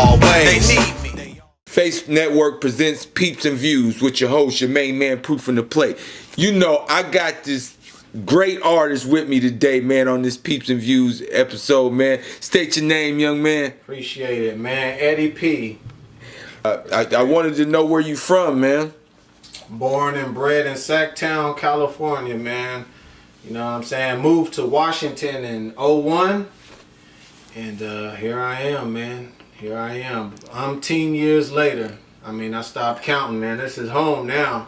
always. They need me. Face Network presents Peeps and Views with your host, your main man, Proof from the Plate. You know, I got this great artist with me today, man, on this Peeps and Views episode, man. State your name, young man. Appreciate it, man. Eddy P. I wanted to know where you from, man. Born and bred in Sacktown, California, man. You know what I'm saying? Moved to Washington in '01. And here I am, man. Here I am. Umpteen years later. I mean, I stopped counting, man. This is home now.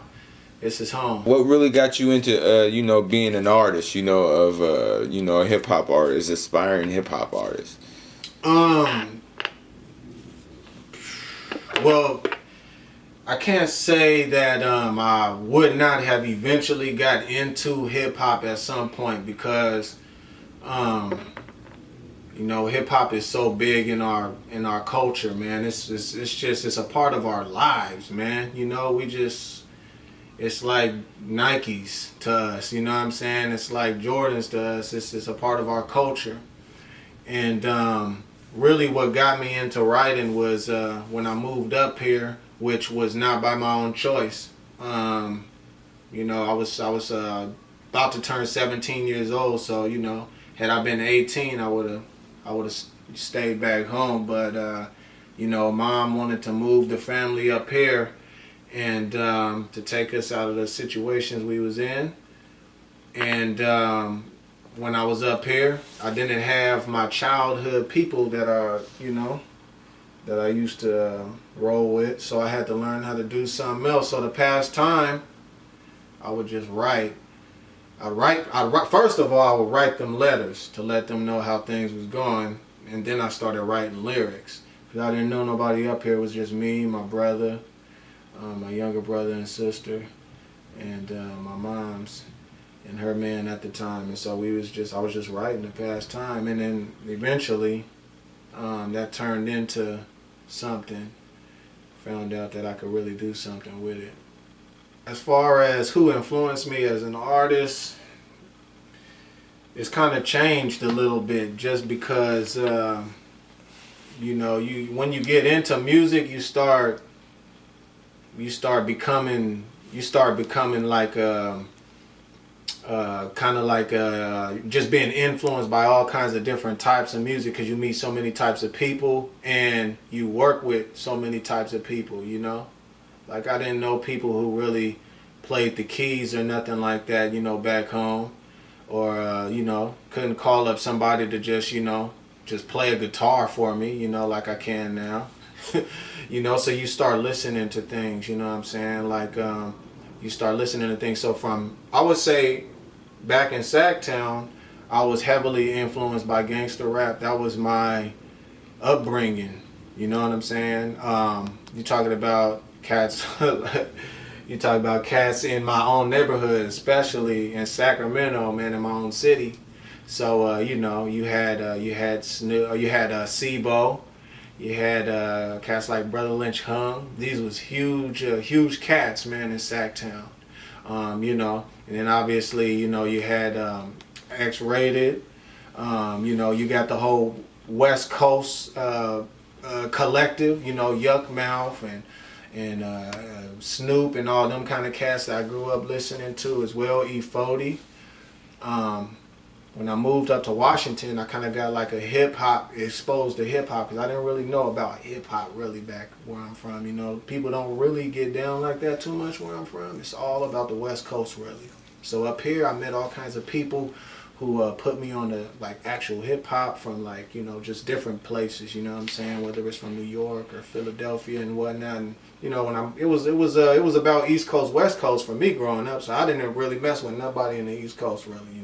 This is home. What really got you into, being an artist, of, a hip-hop artist, aspiring hip-hop artist? Well, I can't say that I would not have eventually got into hip-hop at some point because, hip hop is so big in our culture, man. It's a part of our lives, man. It's like Nikes to us. You know what I'm saying? It's like Jordans to us. It's a part of our culture. And really, what got me into writing was when I moved up here, which was not by my own choice. I was about to turn 17 years old, so had I been 18, I would have stayed back home, but Mom wanted to move the family up here and to take us out of the situations we was in. And when I was up here, I didn't have my childhood people that I used to roll with, so I had to learn how to do something else. So the past time, I would just write. First of all, I would write them letters to let them know how things was going, and then I started writing lyrics. Because I didn't know nobody up here. It was just me, my brother, my younger brother and sister, and my mom's and her man at the time. And so I was just writing the past time, and then eventually that turned into something. Found out that I could really do something with it. As far as who influenced me as an artist, it's kind of changed a little bit just because, when you get into music, you start becoming like just being influenced by all kinds of different types of music because you meet so many types of people and you work with so many types of people, Like, I didn't know people who really played the keys or nothing like that, back home. Or, couldn't call up somebody to just play a guitar for me, like I can now. So you start listening to things, you know what I'm saying? Like, you start listening to things. So I would say, back in Sacktown, I was heavily influenced by gangster rap. That was my upbringing, you know what I'm saying? You're talking about cats in my own neighborhood, especially in Sacramento, man, in my own city. So you had Snoop, you had Sebo, you had cats like Brother Lynch Hung. These was huge cats, man, in Sacktown. And then obviously you had X-Rated. You got the whole West Coast collective, Yuck Mouth and Snoop and all them kind of cats that I grew up listening to as well, E40. When I moved up to Washington, I kind of got like exposed to hip-hop because I didn't really know about hip-hop really back where I'm from. People don't really get down like that too much where I'm from. It's all about the West Coast really. So up here I met all kinds of people who put me on the actual hip hop from just different places, you know what I'm saying, whether it's from New York or Philadelphia and whatnot. And it was about East Coast, West Coast for me growing up, so I didn't really mess with nobody in the East Coast really,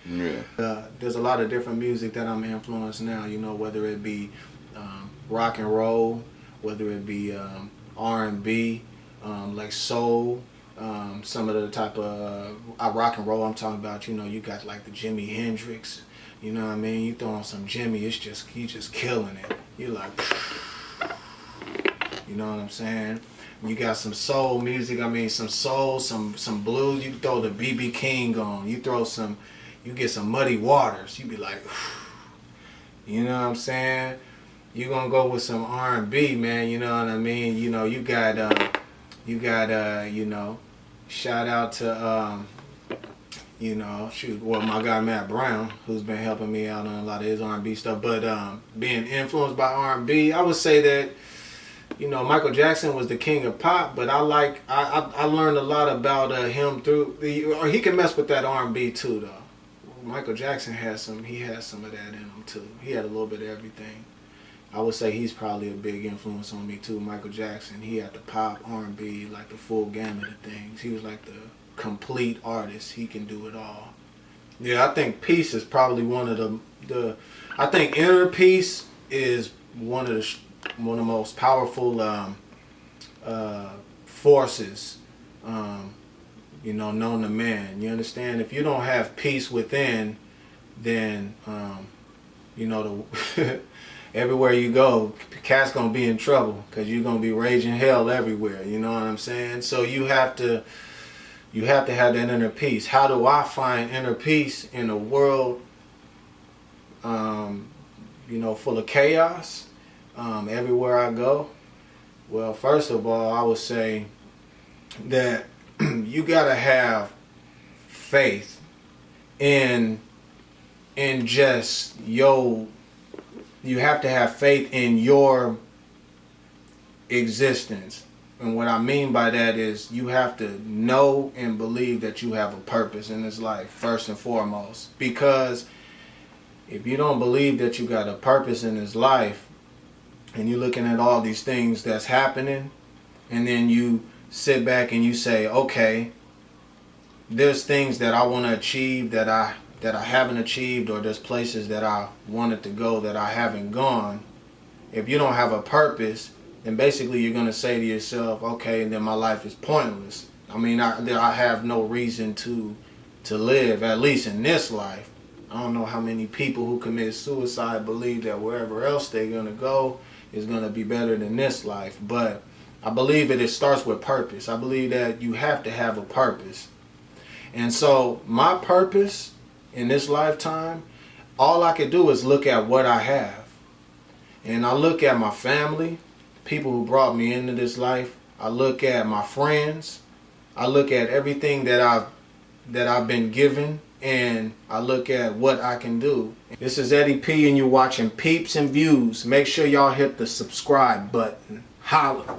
Yeah. There's a lot of different music that I'm influenced now, whether it be rock and roll, whether it be R&B, like soul. Some of the type of rock and roll I'm talking about, you got like the Jimi Hendrix, you know what I mean? You throw on some Jimmy, you just killing it. You like, you know what I'm saying? You got some soul music, some soul, some blues. You throw the B.B. King on. You get some Muddy Waters. You be like, you know what I'm saying? you gonna go with some R&B, man. You know what I mean? You know, you got you know, shout out to you know, shoot, well, my guy Matt Brown, who's been helping me out on a lot of his R&B stuff. But being influenced by R&B, I would say that, you know, Michael Jackson was the king of pop, but I learned a lot about him through or he can mess with that R&B too, though. Michael Jackson had some of that in him too. He had a little bit of everything. I would say he's probably a big influence on me too. Michael Jackson, he had the pop, R&B, like the full gamut of things. He was like the complete artist. He can do it all. Yeah, I think peace is probably one of the I think inner peace is one of the most powerful forces, you know, known to man. You understand? If you don't have peace within, then you know, the everywhere you go, cat's gonna be in trouble because you're gonna be raging hell everywhere. You know what I'm saying? So you have to have that inner peace. How do I find inner peace in a world, you know, full of chaos? Everywhere I go? Well, first of all, I would say that you gotta have faith in just you have to have faith in your existence. And what I mean by that is you have to know and believe that you have a purpose in this life, first and foremost. Because if you don't believe that you got a purpose in this life, and you're looking at all these things that's happening, and then you sit back and you say, okay, there's things that I want to achieve that I haven't achieved, or there's places that I wanted to go that I haven't gone. If you don't have a purpose, then basically you're going to say to yourself, okay, then my life is pointless. I mean, I have no reason to live, at least in this life. I don't know how many people who commit suicide believe that wherever else they're going to go is going to be better than this life. But I believe that it starts with purpose. I believe that you have to have a purpose. And so my purpose in this lifetime, all I can do is look at what I have. And I look at my family, people who brought me into this life. I look at my friends. I look at everything that I've been given, and I look at what I can do. This is Eddy P, and you're watching Peeps and Views. Make sure y'all hit the subscribe button. Holla.